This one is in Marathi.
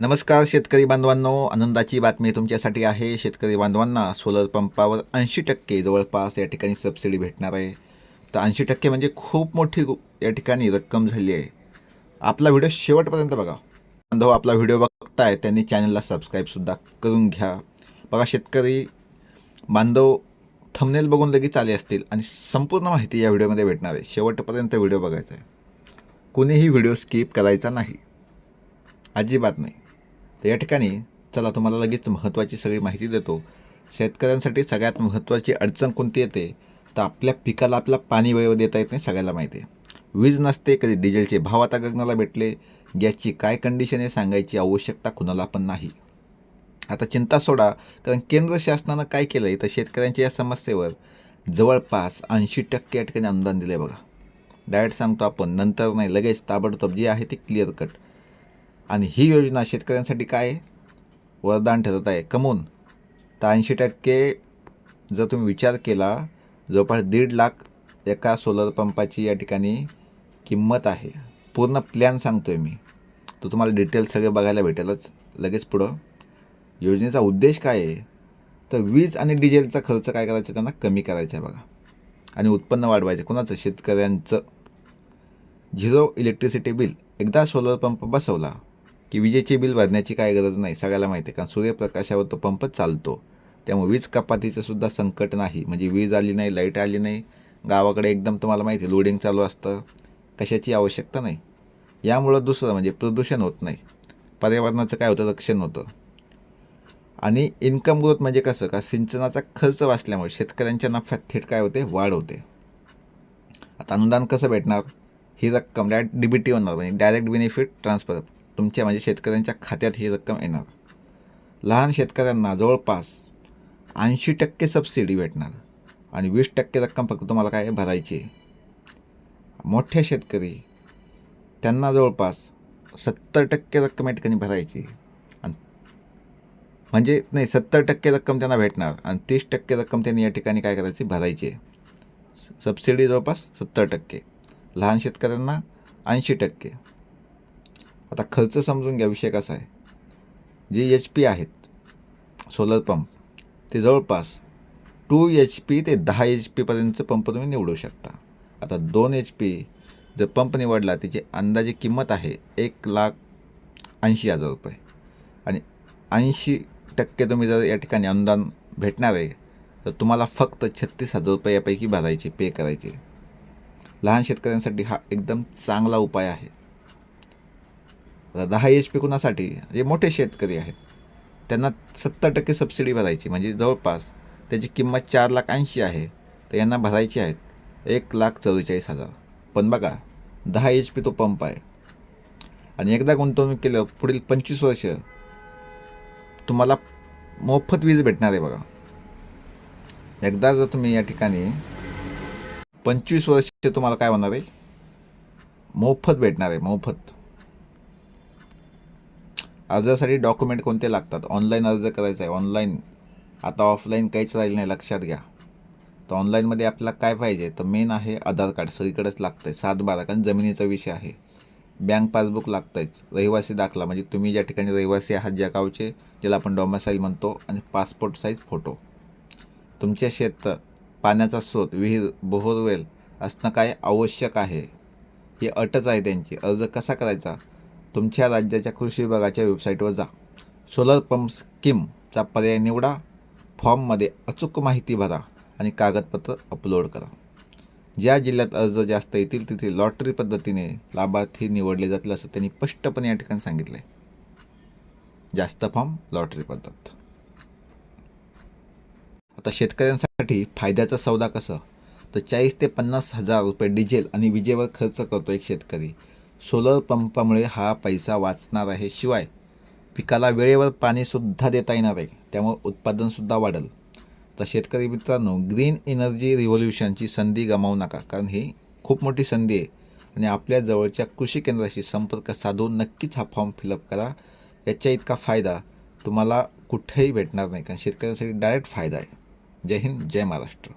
नमस्कार शेतकरी बांधवांनो, आनंदाची बातमी तुमच्यासाठी आहे. शेतकरी बांधवांना सोलर पंपावर 80% जवळपास या ठिकाणी सबसिडी भेटणार आहे. तर 80% म्हणजे खूप मोठी या ठिकाणी रक्कम झाली आहे. आपला व्हिडिओ शेवटपर्यंत बघा. बांधव आपला व्हिडिओ बघताय त्यांनी चॅनलला सबस्क्राईबसुद्धा करून घ्या. बघा शेतकरी बांधव थंबनेल बघून लगेच आले असतील आणि संपूर्ण माहिती या व्हिडिओमध्ये भेटणार आहे. शेवटपर्यंत व्हिडिओ बघायचा आहे. कुणीही व्हिडिओ स्किप करायचा नाही, अजिबात नाही. तर या ठिकाणी चला तुम्हाला लगेच महत्त्वाची सगळी माहिती देतो. शेतकऱ्यांसाठी सगळ्यात महत्त्वाची अडचण कोणती येते तर आपल्या पिकाला आपला पाणी वेळेवर देता येत नाही, सगळ्याला माहिती आहे. वीज नसते, कधी डिझेलचे भाव आता गगनाला भेटले, गॅसची काय कंडिशन आहे सांगायची आवश्यकता कुणाला पण नाही. आता चिंता सोडा, कारण केंद्र शासनानं काय केलं आहे तर शेतकऱ्यांच्या या समस्येवर जवळपास 80% या ठिकाणी अनुदान दिलं आहे. बघा डायरेक्ट सांगतो आपण, नंतर नाही, लगेच ताबडतोब जे आहे ते क्लिअर कट. आणि ही योजना शेतकऱ्यांसाठी काय वरदान ठरत आहे. कमून तर 80% जर तुम्ही विचार केला, जवळपास 1.5 लाख एका सोलर पंपाची या ठिकाणी किंमत आहे. पूर्ण प्लॅन सांगतो आहे मी, तर तुम्हाला डिटेल सगळे बघायला भेटेलच लगेच पुढं. योजनेचा उद्देश काय आहे तर वीज आणि डिझेलचा खर्च काय करायचा, त्यांना कमी करायचा आहे. बघा, आणि उत्पन्न वाढवायचं. कोणाचं? शेतकऱ्यांचं. Zero electricity bill. एकदा सोलर पंप बसवला की विजेचे बिल भरण्याची काय गरज नाही, सगळ्याला माहिती आहे, कारण सूर्यप्रकाशावर तो पंप चालतो. त्यामुळे वीज कपातीचं सुद्धा संकट नाही. म्हणजे वीज आली नाही, लाईट आली नाही, गावाकडे एकदम तुम्हाला माहिती आहे लोडिंग चालू असतं, कशाची आवश्यकता नाही. यामुळं दुसरं म्हणजे प्रदूषण होत नाही, पर्यावरणाचं काय होतं, रक्षण होतं. आणि इन्कम ग्रोथ म्हणजे कसं का सिंचनाचा खर्च वाचल्यामुळे शेतकऱ्यांच्या नफ्यात थेट काय होते, वाढ होते. आता अनुदान कसं भेटणार? ही रक्कम डायरेक्ट DBT होणार, म्हणजे डायरेक्ट बेनिफिट ट्रान्सफर तुमच्या म्हणजे शेतकऱ्यांच्या खात्यात ही रक्कम येणार. लहान शेतकऱ्यांना जवळपास 80% सबसिडी भेटणार आणि 20% रक्कम फक्त तुम्हाला काय भरायची आहे. मोठे शेतकरी त्यांना जवळपास 70% रक्कम या ठिकाणी भरायची आणि म्हणजे नाही 70% रक्कम त्यांना भेटणार आणि 30% रक्कम त्यांनी या ठिकाणी काय करायची, भरायची आहे. सबसिडी जवळपास 70%, लहान शेतकऱ्यांना 80%. आता खर्च समजून घ्या, विषय कसा आहे. जे HP आहेत सोलर पंप, ते जवळपास 2 HP ते 10 HP पंप तुम्ही निवडू शकता. आता 2 HP जर पंप निवडला, त्याची अंदाजे किंमत आहे 1,80,000 रुपये आणि 80% तुम्ही जर या ठिकाणी अनुदान भेटणार आहे तर तुम्हाला फक्त 36,000 रुपये यापैकी भरायचे, पे करायचे. लहान शेतकऱ्यांसाठी हा एकदम चांगला उपाय आहे. 10 HP कुणासाठी? जे मोठे शेतकरी आहेत त्यांना 70% सबसिडी भरायची, म्हणजे जवळपास त्याची किंमत 4,80,000 आहे, तर यांना भरायची आहेत 1,44,000. पण बघा 10 HP तो पंप आहे आणि एकदा गुंतवणूक केलं पुढील 25 वर्ष तुम्हाला मोफत वीज भेटणार आहे. बघा एकदा जर तुम्ही या ठिकाणी 25 वर्ष तुम्हाला काय होणार आहे, मोफत भेटणार आहे, मोफत. अर्जासाठी डॉक्युमेंट कोणते लागतात? ऑनलाईन अर्ज करायचा आहे, ऑनलाईन. आता ऑफलाईन काहीच राहिलं नाही, लक्षात घ्या. तर ऑनलाईनमध्ये आपल्याला काय पाहिजे तर मेन आहे आधार कार्ड, सगळीकडेच लागतं आहे. 7/12, कारण जमिनीचा विषय आहे. बँक पासबुक लागतं आहेच. रहिवासी दाखला, म्हणजे तुम्ही ज्या ठिकाणी रहिवासी आहात ज्या गावचे, ज्याला आपण डॉमिसाईल म्हणतो, आणि पासपोर्ट साईज फोटो. तुमच्या शेतात पाण्याचा स्रोत, विहीर, बोरवेल असणं काय आवश्यक आहे, ही अटच आहे त्यांची. अर्ज कसा करायचा? तुमच्या राज्याच्या कृषी विभागाच्या वेबसाईटवर जा, सोलर पंप स्कीमचा पर्याय निवडा, फॉर्ममध्ये अचूक माहिती भरा आणि कागदपत्र अपलोड करा. ज्या जिल्ह्यात अर्ज जास्त येतील तिथे लॉटरी पद्धतीने लाभार्थी निवडले जातील, असं त्यांनी स्पष्टपणे या ठिकाणी सांगितलं आहे. जास्त फॉर्म लॉटरी पद्धत. आता शेतकऱ्यांसाठी फायद्याचा सौदा कसं तर 40,000 ते 50,000 रुपये डिझेल आणि विजेवर खर्च करतो एक शेतकरी. सोलर पंपामुळे हा पैसा वाचणार आहे, शिवाय पिकाला वेळेवर पाणीसुद्धा देता येणार आहे, त्यामुळे उत्पादनसुद्धा वाढेल. तर शेतकरी मित्रांनो, ग्रीन एनर्जी रिव्होल्यूशनची संधी गमावू नका, कारण ही खूप मोठी संधी आहे. आणि आपल्या जवळच्या कृषी केंद्राशी संपर्क साधून नक्कीच हा फॉर्म फिलअप करा. याच्या इतका फायदा तुम्हाला कुठेही भेटणार नाही, कारण शेतकऱ्यांसाठी डायरेक्ट फायदा आहे. जय हिंद, जय महाराष्ट्र.